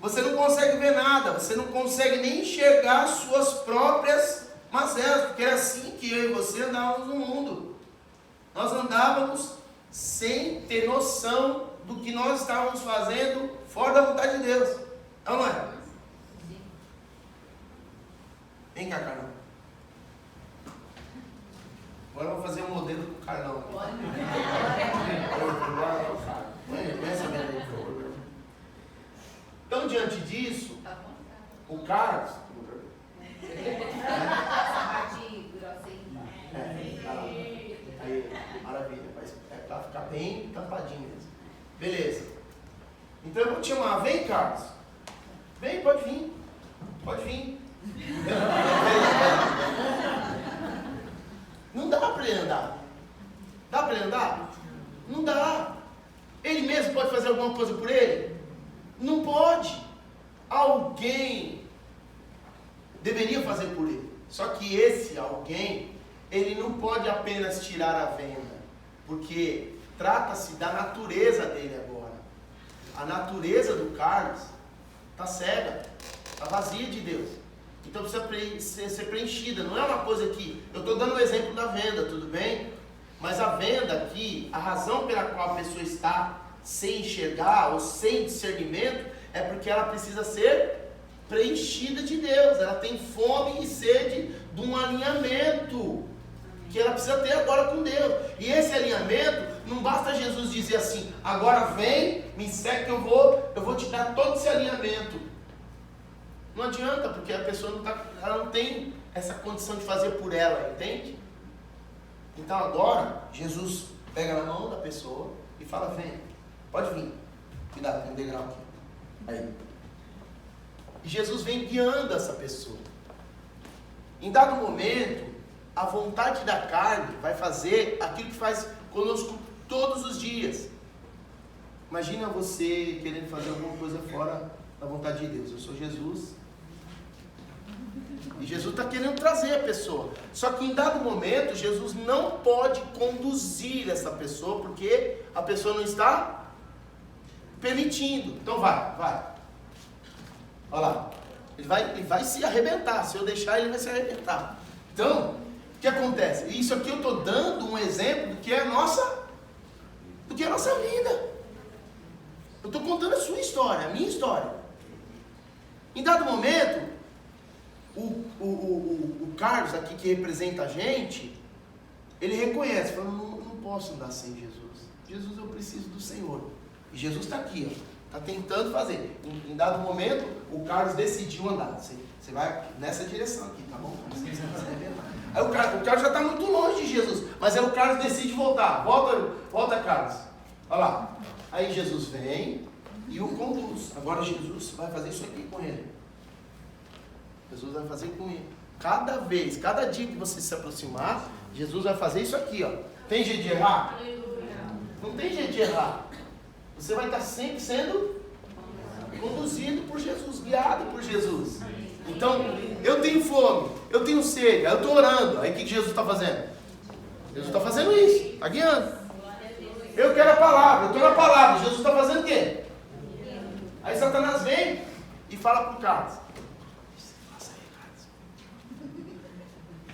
Você não consegue ver nada, você não consegue nem enxergar as suas próprias mazelas, porque era assim que eu e você andávamos no mundo. Nós andávamos sem ter noção do que nós estávamos fazendo fora da vontade de Deus. Não é? Vem cá, Carlão. Agora eu vou fazer um modelo com o Carlão. Então, diante disso, o Carlos. Aí, maravilha. É para ficar bem tampadinho mesmo. Beleza. Então eu vou te chamar. Vem, Carlos. Vem, pode vir. Pode vir. Não dá para ele andar. Dá para ele andar? Não dá. Ele mesmo pode fazer alguma coisa por ele? Não pode. Alguém deveria fazer por ele. Só que esse alguém, ele não pode apenas tirar a venda, porque trata-se da natureza dele agora. A natureza do Carlos está cega, está vazia de Deus. Então precisa ser preenchida. Não é uma coisa que... Eu estou dando o exemplo da venda, tudo bem? Mas a venda aqui, a razão pela qual a pessoa está sem enxergar ou sem discernimento, é porque ela precisa ser preenchida de Deus. Ela tem fome e sede de um alinhamento que ela precisa ter agora com Deus. E esse alinhamento, não basta Jesus dizer assim: agora vem, me segue que eu vou te dar todo esse alinhamento. Não adianta, porque a pessoa ela não tem essa condição de fazer por ela, entende? Então agora, Jesus pega na mão da pessoa e fala: vem, pode vir. Cuidado, tem um degrau aqui. Aí. E Jesus vem guiando essa pessoa. Em dado momento, a vontade da carne vai fazer aquilo que faz conosco todos os dias. Imagina você querendo fazer alguma coisa fora da vontade de Deus. Eu sou Jesus. E Jesus está querendo trazer a pessoa. Só que em dado momento, Jesus não pode conduzir essa pessoa, porque a pessoa não está permitindo. Então vai. Olha lá. Ele vai se arrebentar. Se eu deixar, ele vai se arrebentar. Então, o que acontece? Isso aqui eu estou dando um exemplo do que é a nossa vida. Eu estou contando a sua história, a minha história. Em dado momento, o Carlos aqui, que representa a gente, ele reconhece, fala: não posso andar sem Jesus. Jesus, eu preciso do Senhor. E Jesus está aqui, está tentando fazer. Em dado momento, o Carlos decidiu andar. Você vai nessa direção aqui, tá bom? Aí o Carlos já está muito longe de Jesus, mas aí o Carlos decide voltar. Volta, Carlos. Olha lá. Aí Jesus vem e o conduz. Agora Jesus vai fazer isso aqui com ele. Jesus vai fazer com ele. Cada dia que você se aproximar, Jesus vai fazer isso aqui, ó. Tem jeito de errar? Não tem jeito de errar. Você vai estar sempre sendo conduzido por Jesus, guiado por Jesus. Então, eu tenho fome, eu tenho sede, eu estou orando. Aí o que Jesus está fazendo? Jesus está fazendo isso, está guiando. Eu quero a palavra, eu estou na palavra. Jesus está fazendo o quê? Aí Satanás vem e fala para o Carlos: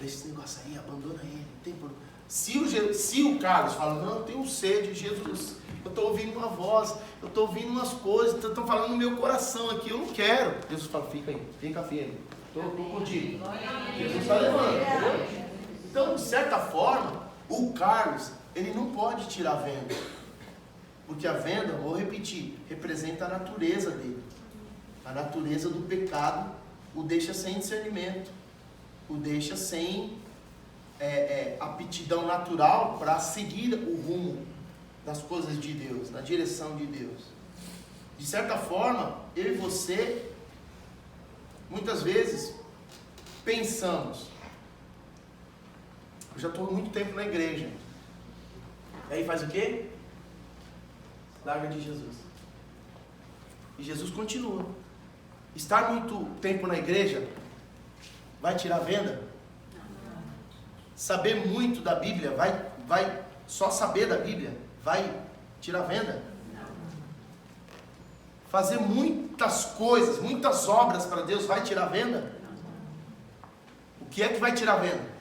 deixa esse negócio aí, abandona ele, não tem problema. Se o Carlos fala: não, eu tenho sede, Jesus, eu estou ouvindo uma voz, eu estou ouvindo umas coisas, estão falando no meu coração aqui, eu não quero. Jesus fala: fica aí, fica firme, estou contigo. Jesus está levando, entendeu? Então, de certa forma, O Carlos, ele não pode tirar a venda. Porque a venda, vou repetir, representa a natureza dele. A natureza do pecado o deixa sem discernimento. O deixa sem aptidão natural para seguir o rumo das coisas de Deus, na direção de Deus. De certa forma, eu e você, muitas vezes, pensamos, eu já estou há muito tempo na igreja, e aí faz o quê? Larga de Jesus. E Jesus continua. Estar muito tempo na igreja vai tirar a venda? Saber muito da Bíblia, vai só saber da Bíblia, vai tirar a venda? Fazer muitas coisas, muitas obras para Deus, vai tirar a venda? O que é que vai tirar a venda?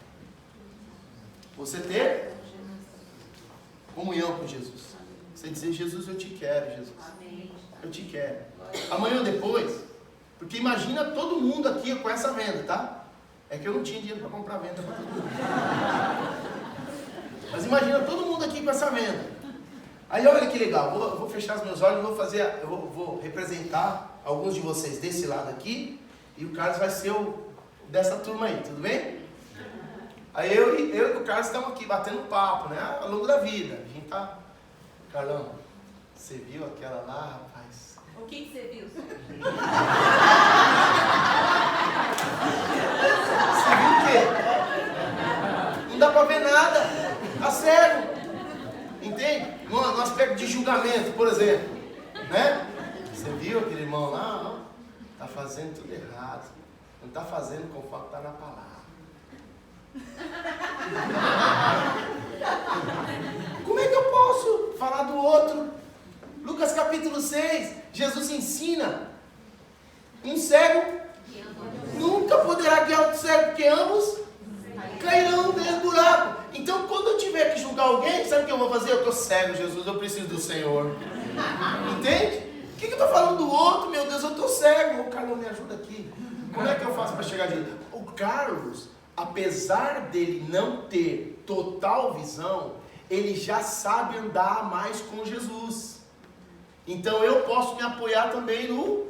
Você ter comunhão com Jesus. Você dizer, Jesus, eu te quero, Jesus. Eu te quero. Amanhã ou depois, porque imagina todo mundo aqui com essa venda, tá? É que eu não tinha dinheiro para comprar venda para todo mundo. Mas imagina todo mundo aqui com essa venda. Aí olha que legal, vou fechar os meus olhos, vou representar alguns de vocês desse lado aqui, e o Carlos vai ser dessa turma aí, tudo bem? Aí eu e o Carlos estamos aqui batendo papo, né? Ao longo da vida. A gente tá... Carlão, você viu aquela lá, rapaz? O que você viu? Você viu o quê? Não dá pra ver nada. Tá cego. Entende? No aspecto de julgamento, por exemplo. Né? Você viu aquele irmão lá? Não? Tá fazendo tudo errado. Não tá fazendo conforme tá na palavra. Como é que eu posso falar do outro? Lucas capítulo 6, Jesus ensina: um cego nunca poderá guiar outro cego, porque ambos cairão no mesmo buraco. Então, quando eu tiver que julgar alguém, sabe o que eu vou fazer? Eu estou cego, Jesus, eu preciso do Senhor. Entende? O que eu estou falando do outro? Meu Deus, eu estou cego. O Carlos, me ajuda aqui. Como é que eu faço para chegar de... O Carlos, apesar dele não ter total visão, ele já sabe andar mais com Jesus. Então eu posso me apoiar também no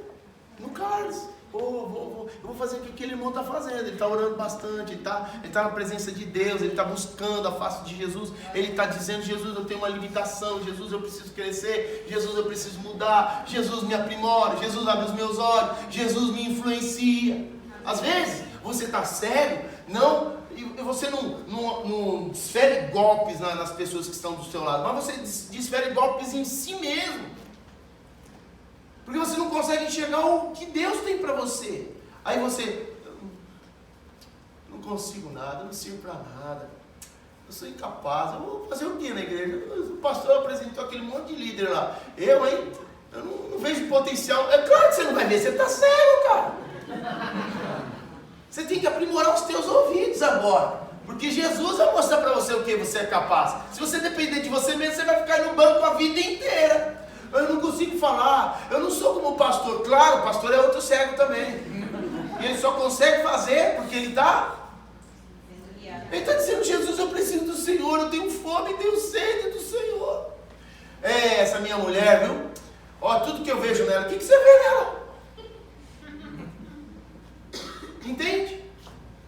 Carlos. Eu vou fazer o que aquele irmão está fazendo. Ele está orando bastante, ele tá na presença de Deus, ele está buscando a face de Jesus, ele está dizendo, Jesus, eu tenho uma limitação, Jesus, eu preciso crescer, Jesus, eu preciso mudar, Jesus, me aprimora, Jesus, abre os meus olhos, Jesus, me influencia. Às vezes você está cego, você não desfere golpes nas pessoas que estão do seu lado, mas você desfere golpes em si mesmo. Porque você não consegue enxergar o que Deus tem para você. Aí você, não consigo nada, não sirvo para nada, eu sou incapaz, eu vou fazer o que na igreja? O pastor apresentou aquele monte de líder lá. Eu não vejo potencial. É claro que você não vai ver, você está cego, cara. Você tem que aprimorar os teus ouvidos agora. Porque Jesus vai mostrar para você o que você é capaz. Se você depender de você mesmo, você vai ficar no banco a vida inteira. Eu não consigo falar, eu não sou como o pastor. Claro, o pastor é outro cego também. E ele só consegue fazer porque ele está dizendo, Jesus, eu preciso do Senhor, eu tenho fome, tenho sede do Senhor. Essa minha mulher, viu? Ó, tudo que eu vejo nela, o que você vê nela? Entende?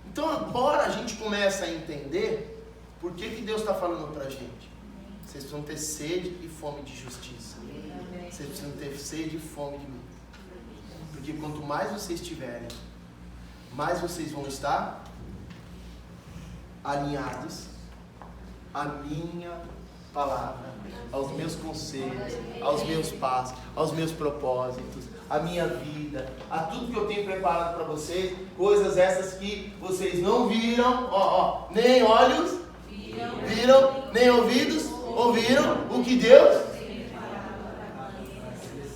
Então agora a gente começa a entender por que Deus está falando para a gente. Vocês precisam ter sede e fome de justiça. Vocês precisam ter sede e fome de mim. Porque quanto mais vocês tiverem, mais vocês vão estar alinhados à minha palavra, aos meus conselhos, aos meus passos, aos meus propósitos, à minha vida, a tudo que eu tenho preparado para vocês, coisas essas que vocês não viram, nem olhos viram, nem ouvidos ouviram o que Deus...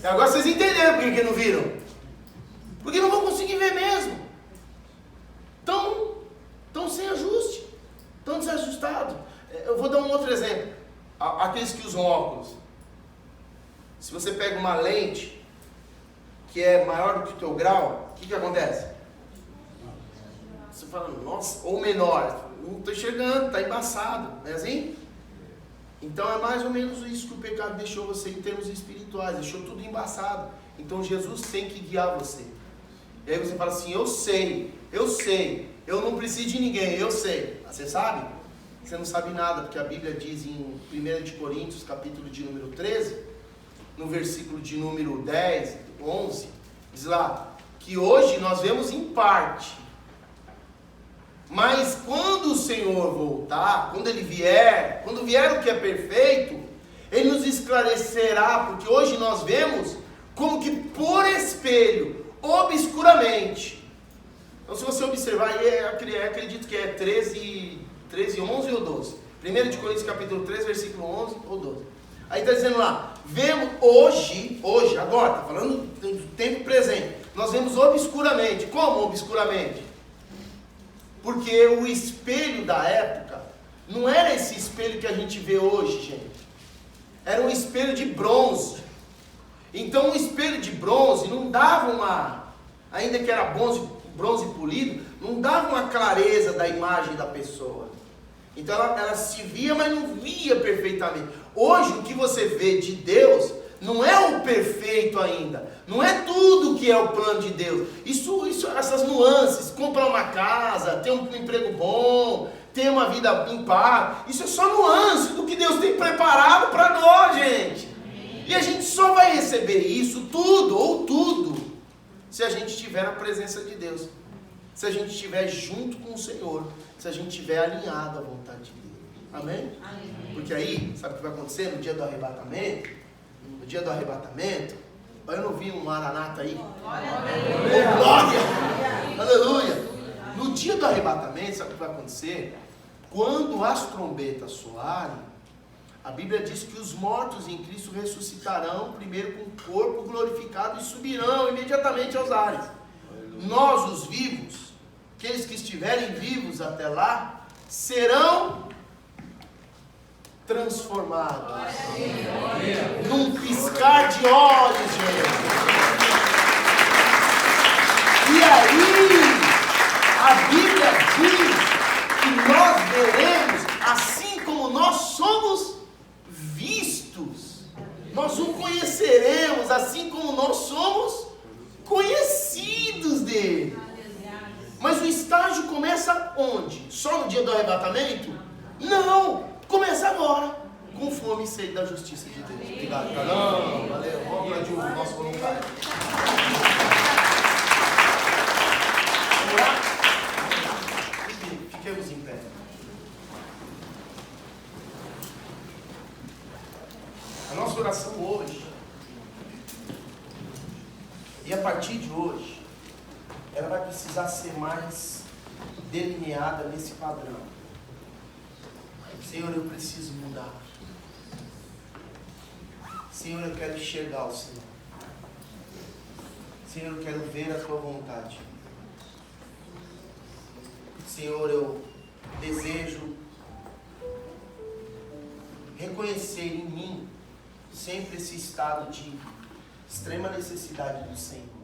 Agora vocês entenderam por que não viram? Porque não vão conseguir ver mesmo. Estão sem ajuste. Estão desajustados. Eu vou dar um outro exemplo. Aqueles que usam óculos. Se você pega uma lente que é maior do que o teu grau, o que acontece? Você fala, nossa, ou menor. não estou enxergando, está embaçado, não é assim? Então é mais ou menos isso que o pecado deixou você em termos espirituais, deixou tudo embaçado. Então Jesus tem que guiar você. E aí você fala assim, eu sei, eu não preciso de ninguém, eu sei. Você sabe? Você não sabe nada, porque a Bíblia diz em 1 de Coríntios, capítulo de número 13, no versículo de número 10, 11, diz lá, que hoje nós vemos em parte, mas quando o Senhor voltar, quando vier o que é perfeito, Ele nos esclarecerá, porque hoje nós vemos como que por espelho, obscuramente. Então se você observar, acredito que é 13, 11 ou 12. 1 de Coríntios capítulo 3, versículo 11 ou 12. Aí está dizendo lá, vemos hoje, agora, está falando do tempo presente, nós vemos obscuramente. Como obscuramente? Porque o espelho da época não era esse espelho que a gente vê hoje, gente. Era um espelho de bronze. Então o espelho de bronze não dava uma, ainda que era bronze polido, não dava uma clareza da imagem da pessoa. Então ela se via, mas não via perfeitamente. Hoje o que você vê de Deus não é o perfeito ainda. Não é tudo que é o plano de Deus. Essas nuances, comprar uma casa, ter um emprego bom, ter uma vida em paz, isso é só nuance do que Deus tem preparado para nós, gente. E a gente só vai receber isso tudo, se a gente estiver na presença de Deus. Se a gente estiver junto com o Senhor, se a gente estiver alinhado à vontade dele. Amém? Amém? Porque aí, sabe o que vai acontecer no dia do arrebatamento? No dia do arrebatamento, eu não vi um maranata aí? Glória! Aleluia! No dia do arrebatamento, sabe o que vai acontecer? Quando as trombetas soarem, a Bíblia diz que os mortos em Cristo ressuscitarão primeiro com o corpo glorificado e subirão imediatamente aos ares. Nós, os vivos, aqueles que estiverem vivos até lá, serão transformados. Num piscar de olhos, gente. E aí, a Bíblia diz que nós veremos assim como nós somos vistos. Nós o conheceremos assim como nós somos conhecidos dele. Mas o estágio começa onde? Só no dia do arrebatamento? Não! Começa agora, com fome e sede da justiça de Deus. Obrigado, caramba. Valeu. Vamos aplaudir o nosso voluntário. Vamos lá? Fiquemos em pé. A nossa oração hoje, e a partir de hoje, ela vai precisar ser mais delineada nesse padrão. Senhor, eu preciso mudar. Senhor, eu quero enxergar o Senhor. Senhor, eu quero ver a Tua vontade. Senhor, eu desejo reconhecer em mim sempre esse estado de extrema necessidade do Senhor.